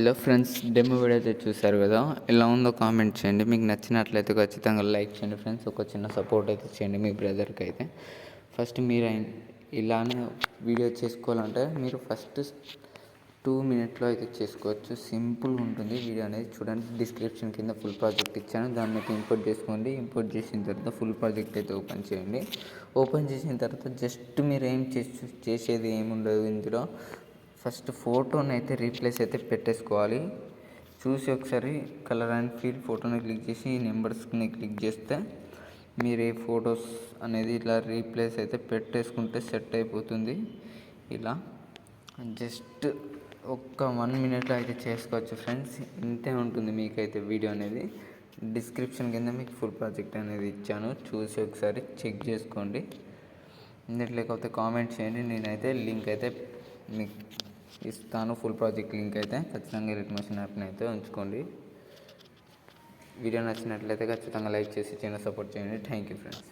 Hello friends, demo video అయితే చూసారు కదా, ఎలా ఉందో కామెంట్ చేయండి. మీకు నచ్చినట్లయితే ఖచ్చితంగా లైక్ చేయండి ఫ్రెండ్స్. ఒక చిన్న సపోర్ట్ అయితే చేయండి మీ బ్రదర్కి అయితే. ఫస్ట్ మీరు ఇలానే వీడియో చేసుకోవాలంటే మీరు ఫస్ట్ 2 మినిట్లో అయితే చేసుకోవచ్చు. సింపుల్గా ఉంటుంది వీడియో అనేది. చూడండి, డిస్క్రిప్షన్ కింద ఫుల్ ప్రాజెక్ట్ ఇచ్చాను, దాన్ని అయితే ఇంపోర్ట్ చేసుకోండి. ఇంపోర్ట్ చేసిన తర్వాత ఫుల్ ప్రాజెక్ట్ అయితే ఓపెన్ చేయండి. ఓపెన్ చేసిన తర్వాత జస్ట్ మీరు చేసేది ఏముండదు ఇందులో. ఫస్ట్ ఫోటోని అయితే రీప్లేస్ అయితే పెట్టేసుకోవాలి. చూసి ఒకసారి కలర్ అండ్ ఫీల్ ఫోటోని క్లిక్ చేసి ఈ నెంబర్స్ని క్లిక్ చేస్తే మీరు ఏ ఫొటోస్ అనేది ఇట్లా రీప్లేస్ అయితే పెట్టేసుకుంటే సెట్ అయిపోతుంది. ఇలా జస్ట్ ఒక్క 1 మినిట్లో అయితే చేసుకోవచ్చు ఫ్రెండ్స్. ఇంతే ఉంటుంది మీకైతే వీడియో అనేది. డిస్క్రిప్షన్ కింద మీకు ఫుల్ ప్రాజెక్ట్ అనేది ఇచ్చాను, చూసి ఒకసారి చెక్ చేసుకోండి. లేకపోతే కామెంట్ చేయండి, నేనైతే లింక్ అయితే మీకు ఇస్తాను. ఫుల్ ప్రాజెక్ట్ లింక్ అయితే ఖచ్చితంగా ఎలక్ట్రిమోషన్ యాప్ని అయితే ఉంచుకోండి. వీడియో నచ్చినట్లయితే ఖచ్చితంగా లైక్ చేసి చిన్న సపోర్ట్ చేయండి. Thank you friends.